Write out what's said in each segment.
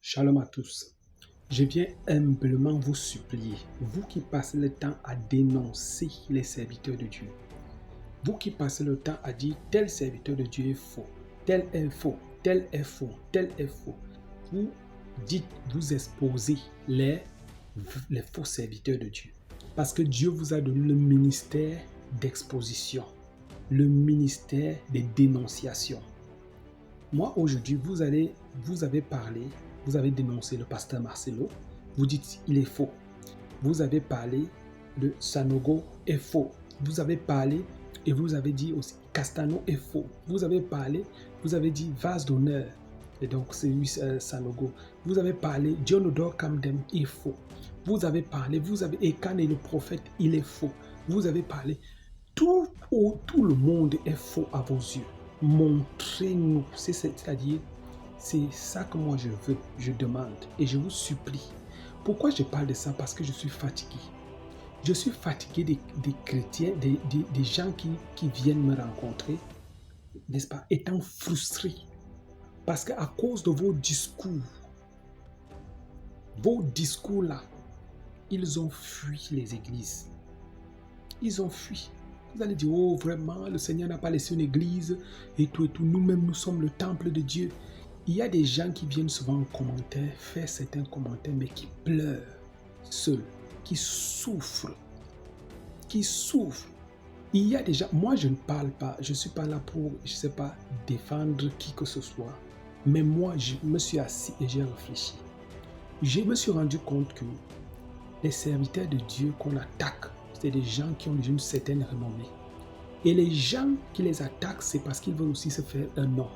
Shalom à tous. Je viens humblement vous supplier, vous qui passez le temps à dénoncer les serviteurs de Dieu, vous qui passez le temps à dire tel serviteur de Dieu est faux, tel est faux, tel est faux, tel est faux. Vous dites, vous exposez les faux serviteurs de Dieu. Parce que Dieu vous a donné le ministère d'exposition, le ministère des dénonciations. Moi, aujourd'hui, vous avez parlé, vous avez dénoncé le pasteur Marcelo, vous dites il est faux. Vous avez parlé de Sanogo est faux. Vous avez parlé et vous avez dit aussi Castano est faux. Vous avez parlé, vous avez dit vase d'honneur. Et donc, c'est lui, Sanogo. Vous avez parlé, Dionodor Kamdem est faux. Vous avez parlé, vous avez Ekan et le prophète, il est faux. Vous avez parlé, tout le monde est faux à vos yeux. Montrez-nous, c'est-à-dire, c'est ça que moi je veux, je demande et je vous supplie. Pourquoi je parle de ça? Parce que je suis fatigué. Je suis fatigué des chrétiens, des gens qui viennent me rencontrer, n'est-ce pas, étant frustrés. Parce qu'à cause de vos discours là, ils ont fui les églises. Ils ont fui. Vous allez dire, oh vraiment, le Seigneur n'a pas laissé une église et tout. Nous-mêmes, nous sommes le temple de Dieu. Il y a des gens qui viennent souvent en commentaire, faire certains commentaires, mais qui pleurent seuls, qui souffrent. Il y a des gens, moi je ne parle pas, je ne suis pas là pour, je ne sais pas, défendre qui que ce soit, mais moi je me suis assis et j'ai réfléchi. Je me suis rendu compte que les serviteurs de Dieu qu'on attaque, c'est des gens qui ont déjà une certaine renommée. Et les gens qui les attaquent, c'est parce qu'ils veulent aussi se faire un nom.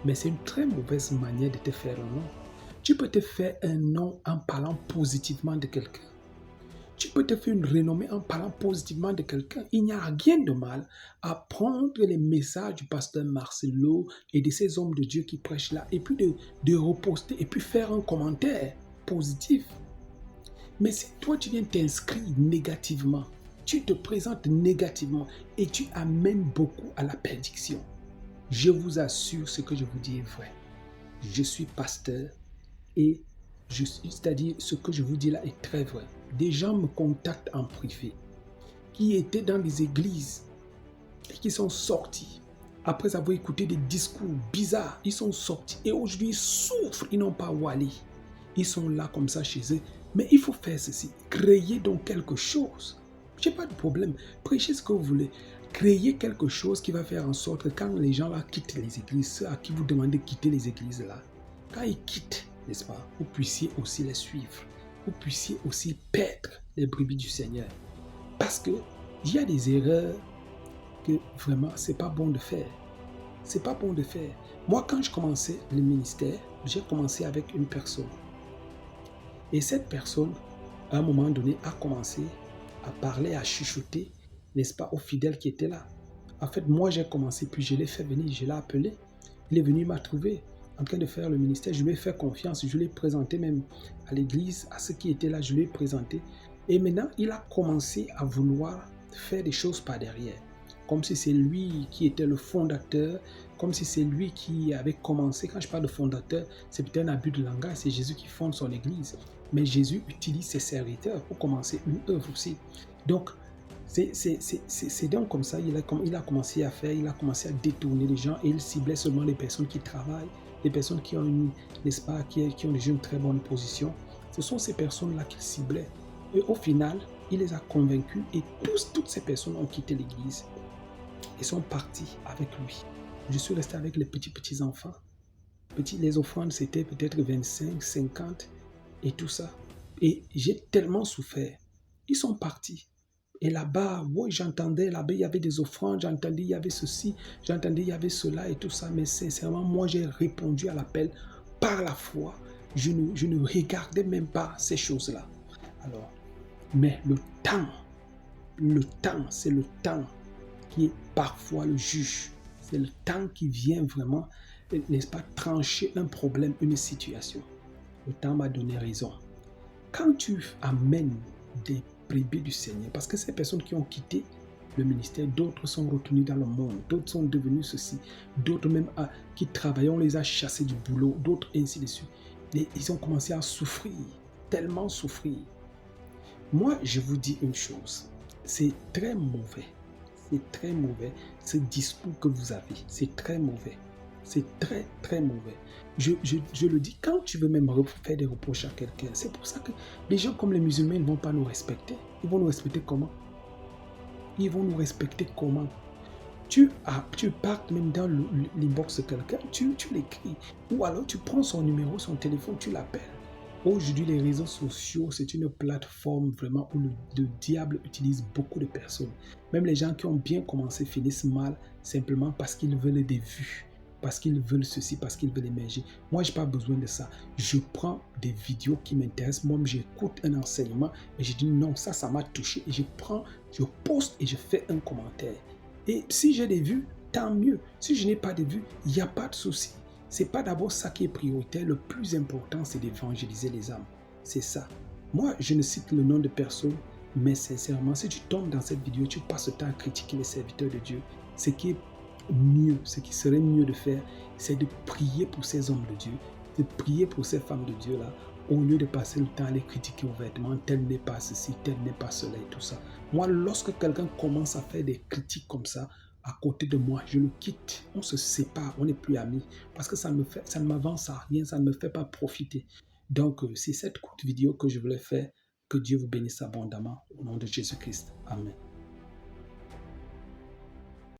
Mais c'est une très mauvaise manière de te faire un nom. Tu peux te faire un nom en parlant positivement de quelqu'un. Tu peux te faire une renommée en parlant positivement de quelqu'un. Il n'y a rien de mal à prendre les messages du pasteur Marcelo et de ces hommes de Dieu qui prêchent là, et puis de reposter, et puis faire un commentaire positif. Mais si toi, tu viens t'inscrire négativement, tu te présentes négativement et tu amènes beaucoup à la perdition, je vous assure, ce que je vous dis est vrai. Je suis pasteur et c'est-à-dire ce que je vous dis là est très vrai. Des gens me contactent en privé qui étaient dans des églises et qui sont sortis. Après avoir écouté des discours bizarres, ils sont sortis et aujourd'hui ils souffrent, ils n'ont pas où aller. Ils sont là comme ça chez eux. Mais il faut faire ceci. Créer donc quelque chose. Je n'ai pas de problème. Prêchez ce que vous voulez. Créez quelque chose qui va faire en sorte que quand les gens là quittent les églises, ceux à qui vous demandez de quitter les églises là, quand ils quittent, n'est-ce pas, vous puissiez aussi les suivre. Vous puissiez aussi perdre les brebis du Seigneur. Parce qu'il y a des erreurs que vraiment, c'est pas bon de faire. C'est pas bon de faire. Moi, quand je commençais le ministère, j'ai commencé avec une personne. Et cette personne, à un moment donné, a commencé à parler, à chuchoter, n'est-ce pas, aux fidèles qui étaient là. En fait, moi, j'ai commencé, puis je l'ai fait venir, je l'ai appelé. Il est venu, il m'a trouvé en train de faire le ministère. Je lui ai fait confiance, je l'ai présenté même à l'église, à ceux qui étaient là, je lui ai présenté. Et maintenant, il a commencé à vouloir faire des choses par derrière. Comme si c'est lui qui était le fondateur, comme si c'est lui qui avait commencé. Quand je parle de fondateur, c'est peut-être un abus de langage, c'est Jésus qui fonde son église. Mais Jésus utilise ses serviteurs pour commencer une œuvre aussi. Donc, c'est donc comme ça, il a commencé à faire, il a commencé à détourner les gens et il ciblait seulement les personnes qui travaillent, les personnes qui ont n'est-ce pas, qui ont déjà une très bonne position. Ce sont ces personnes-là qu'il ciblait. Et au final, il les a convaincus et toutes ces personnes ont quitté l'église et sont partis avec lui. Je suis resté avec les petits enfants. Les offrandes, c'était peut-être 25, 50 et tout ça. Et j'ai tellement souffert. Ils sont partis. Et là-bas, oui, j'entendais, là-bas, il y avait des offrandes, j'entendais, il y avait ceci, j'entendais, il y avait cela et tout ça. Mais sincèrement, moi, j'ai répondu à l'appel par la foi. Je ne regardais même pas ces choses-là. Alors, mais le temps, c'est le temps qui est parfois le juge. C'est le temps qui vient vraiment, n'est-ce pas, trancher un problème, une situation. Le temps m'a donné raison. Quand tu amènes des brebis du Seigneur, parce que ces personnes qui ont quitté le ministère, d'autres sont retenues dans le monde, d'autres sont devenus ceci, d'autres même qui travaillaient, on les a chassés du boulot, d'autres ainsi de suite. Et ils ont commencé à souffrir, tellement souffrir. Moi, je vous dis une chose, c'est très mauvais. C'est très mauvais ce discours que vous avez. C'est très mauvais. C'est très, très mauvais. Je le dis, quand tu veux même faire des reproches à quelqu'un, c'est pour ça que les gens comme les musulmans ne vont pas nous respecter. Ils vont nous respecter comment? Ils vont nous respecter comment? Tu parles même dans l'inbox de quelqu'un, tu l'écris. Ou alors tu prends son numéro, son téléphone, tu l'appelles. Aujourd'hui, les réseaux sociaux, c'est une plateforme vraiment où le diable utilise beaucoup de personnes. Même les gens qui ont bien commencé finissent mal simplement parce qu'ils veulent des vues, parce qu'ils veulent ceci, parce qu'ils veulent émerger. Moi, je n'ai pas besoin de ça. Je prends des vidéos qui m'intéressent. Moi, j'écoute un enseignement et je dis non, ça m'a touché. Et je prends, je poste et je fais un commentaire. Et si j'ai des vues, tant mieux. Si je n'ai pas de vues, il n'y a pas de souci. Ce n'est pas d'abord ça qui est prioritaire. Le plus important, c'est d'évangéliser les âmes. C'est ça. Moi, je ne cite le nom de personne, mais sincèrement, si tu tombes dans cette vidéo, tu passes le temps à critiquer les serviteurs de Dieu. Ce qui est mieux, ce qui serait mieux de faire, c'est de prier pour ces hommes de Dieu, de prier pour ces femmes de Dieu-là, au lieu de passer le temps à les critiquer ouvertement, tel n'est pas ceci, tel n'est pas cela et tout ça. Moi, lorsque quelqu'un commence à faire des critiques comme ça, à côté de moi, je le quitte, on se sépare, on n'est plus amis, parce que ça ne m'avance à rien, ça ne me fait pas profiter. Donc, c'est cette courte vidéo que je voulais faire. Que Dieu vous bénisse abondamment au nom de Jésus-Christ. Amen.